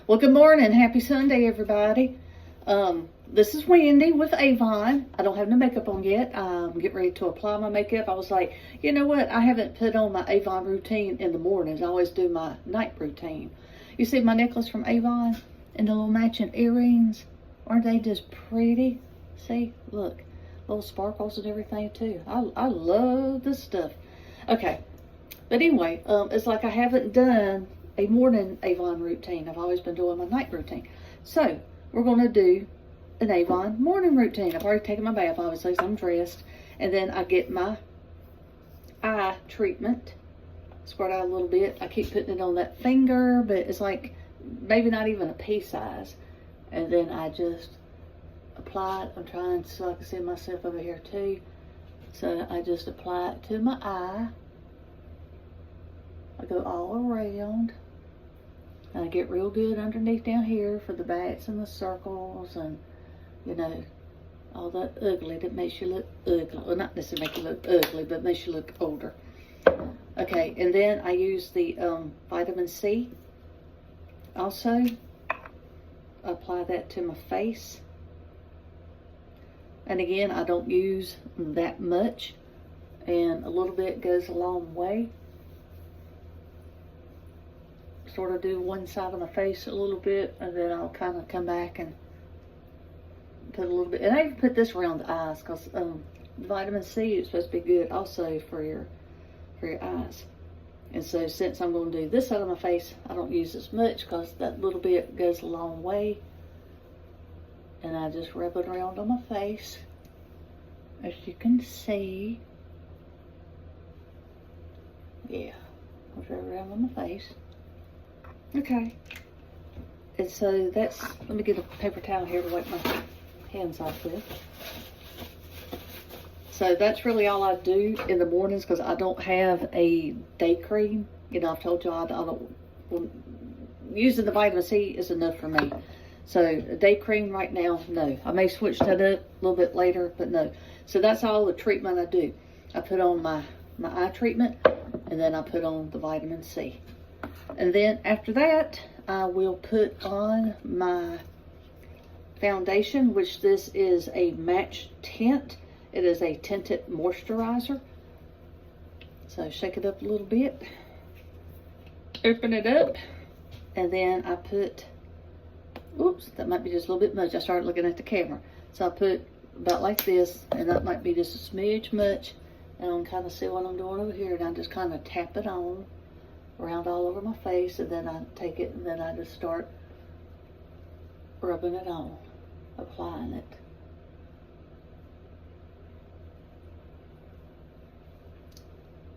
Well, good morning. Happy Sunday, everybody. This is Wendy with Avon. I don't have no makeup on yet. I'm getting ready to apply my makeup. I was like, you know what? I haven't put on my Avon routine in the mornings. I always do my night routine. You see my necklace from Avon and the little matching earrings? Aren't they just pretty? See, look, little sparkles and everything too. I love this stuff. Okay, but anyway, it's like I haven't done a morning Avon routine. I've always been doing my night routine. So we're going to do an Avon morning routine. I've already taken my bath, obviously, so I'm dressed. And then I get my eye treatment. Squirt out a little bit. I keep putting it on that finger, but it's like maybe not even a pea size. And then I just apply it. I'm trying so I can see myself over here too. So I just apply it to my eye. I go all around. And I get real good underneath down here for the bats and the circles and, you know, all that ugly that makes you look ugly. Well, not necessarily make you look ugly, but makes you look older. Okay, and then I use the vitamin C. Also, I apply that to my face. And again, I don't use that much. And a little bit goes a long way. Sort of do one side of my face a little bit, and then I'll kind of come back and put a little bit. And I even put this around the eyes because vitamin C is supposed to be good also for your eyes. And so since I'm going to do this side of my face, I don't use as much because that little bit goes a long way. And I just rub it around on my face, as you can see. Yeah, I'll rub it around on my face. Okay, and so that's, let me get a paper towel here to wipe my hands off with. So that's really all I do in the mornings because I don't have a day cream. You know, I've told you I don't, well, using the vitamin C is enough for me. So a day cream right now, no. I may switch that up a little bit later, but no. So that's all the treatment I do. I put on my eye treatment, and then I put on the vitamin C. And then after that, I will put on my foundation, which this is a match tint. It is a tinted moisturizer. So shake it up a little bit. Open it up. And then I put, oops, that might be just a little bit much. I started looking at the camera. So I put about like this, and that might be just a smidge much. And I'll kind of see what I'm doing over here. And I just kind of tap it on around all over my face, and then I take it and then I just start rubbing it on, applying it.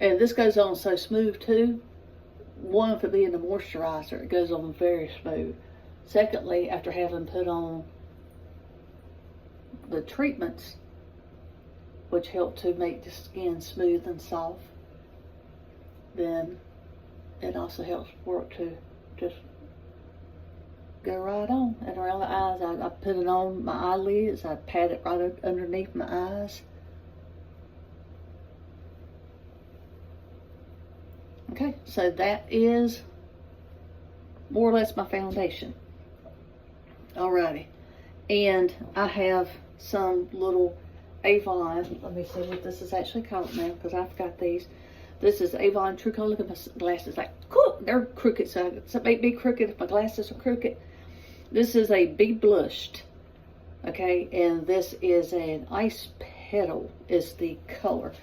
And this goes on so smooth too. One, for being the moisturizer, it goes on very smooth. Secondly, after having put on the treatments, which help to make the skin smooth and soft, then it also helps work to just go right on and around the eyes. I put it on my eyelids. I pat it right underneath my eyes. Okay, so that is more or less my foundation. Alrighty, and I have some little Avon. Let me see what this is actually called now because I've got these. This is Avon True Color. Look at my glasses, like, cool, they're crooked, so it may be crooked if my glasses are crooked. This is a Be Blushed, okay, and this is an Ice Petal is the color.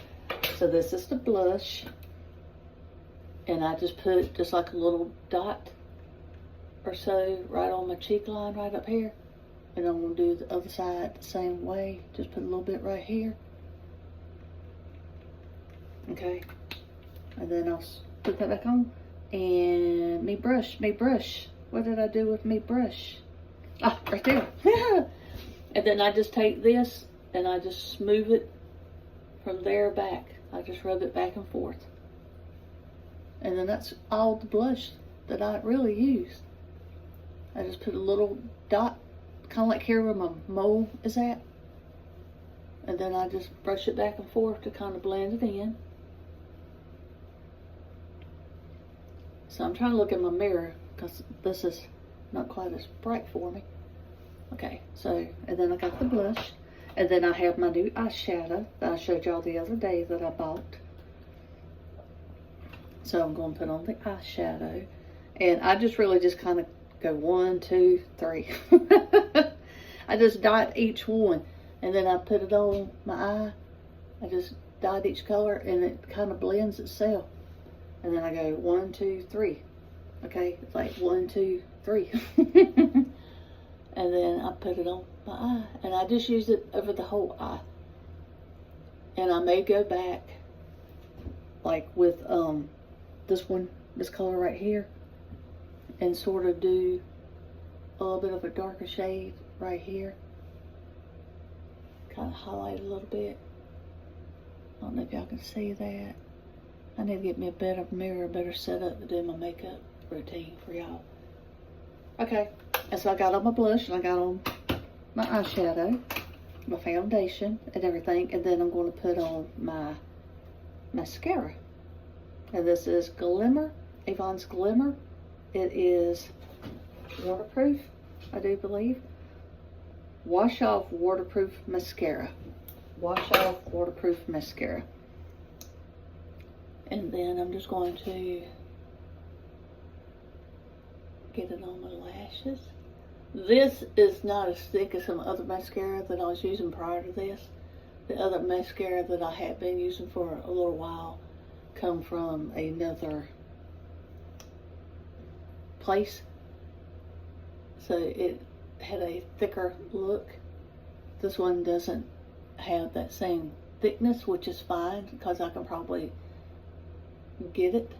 So this is the blush, and I just put just like a little dot or so right on my cheek line right up here, and I'm going to do the other side the same way. Just put a little bit right here, okay. And then I'll put that back on. And me brush. What did I do with me brush? Ah, right there. And then I just take this and I just smooth it from there back. I just rub it back and forth. And then that's all the blush that I really use. I just put a little dot, kind of like here where my mole is at. And then I just brush it back and forth to kind of blend it in. So I'm trying to look in my mirror because this is not quite as bright for me. Okay, so, and then I got the blush. And then I have my new eyeshadow that I showed y'all the other day that I bought. So I'm going to put on the eyeshadow. And I just really just kind of go 1, 2, 3. I just dot each one. And then I put it on my eye. I just dot each color and it kind of blends itself. And then I go 1, 2, 3. Okay, it's like 1, 2, 3. And then I put it on my eye. And I just use it over the whole eye. And I may go back like with this color right here, and sort of do a little bit of a darker shade right here. Kind of highlight a little bit. I don't know if y'all can see that. I need to get me a better mirror, a better setup to do my makeup routine for y'all. Okay, and so I got on my blush, and I got on my eyeshadow, my foundation, and everything, and then I'm going to put on my mascara. And this is Glimmer, AVON's Glimmer. It is waterproof, I do believe. Wash Off Waterproof Mascara. Wash Off Waterproof Mascara. And then I'm just going to get it on my lashes. This is not as thick as some other mascara that I was using prior to this. The other mascara that I have been using for a little while come from another place. So it had a thicker look. This one doesn't have that same thickness, which is fine because I can probably get it.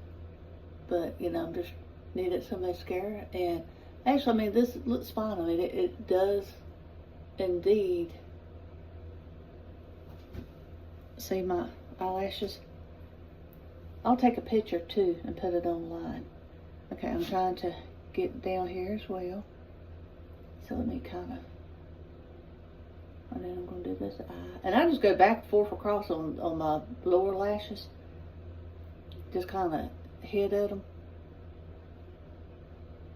But, you know, I'm just needed some mascara. And actually, I mean, this looks fine. I mean, it does indeed. See my eyelashes? I'll take a picture too and put it online. Okay, I'm trying to get down here as well. So let me kind of, and then I'm going to do this eye. And I just go back and forth across on my lower lashes. Just kind of hit at them.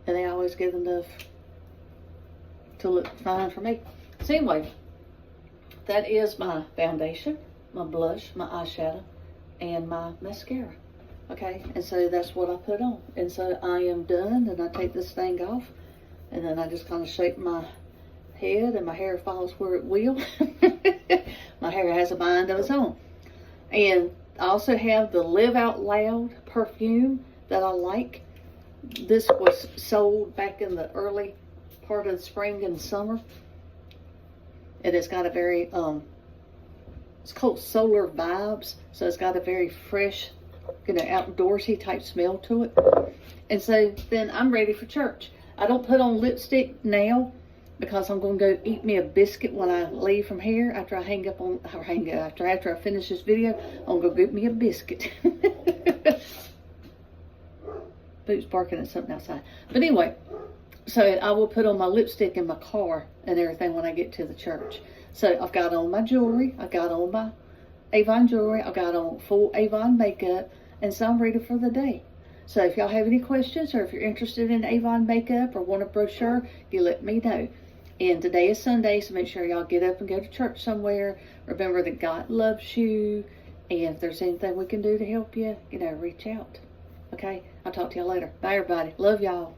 And they always get enough to look fine for me. So anyway, that is my foundation, my blush, my eyeshadow, and my mascara. Okay, and so that's what I put on. And so I am done, and I take this thing off, and then I just kind of shake my head, and my hair falls where it will. My hair has a mind of its own. And I also have the Live Out Loud perfume that I like. This was sold back in the early part of the spring and summer. And it's got a very, it's called Solar Vibes. So it's got a very fresh, you know, outdoorsy type smell to it. And so then I'm ready for church. I don't put on lipstick now because I'm going to go eat me a biscuit when I leave from here after I after I finish this video. I'm going to go get me a biscuit. Boots barking at something outside. But anyway, so I will put on my lipstick in my car and everything when I get to the church. So I've got on my jewelry. I got on my AVON jewelry. I got on full AVON makeup. And so I'm ready for the day. So if y'all have any questions or if you're interested in AVON makeup or want a brochure, you let me know. And today is Sunday, so make sure y'all get up and go to church somewhere. Remember that God loves you. And if there's anything we can do to help you, you know, reach out. Okay? I'll talk to y'all later. Bye, everybody. Love y'all.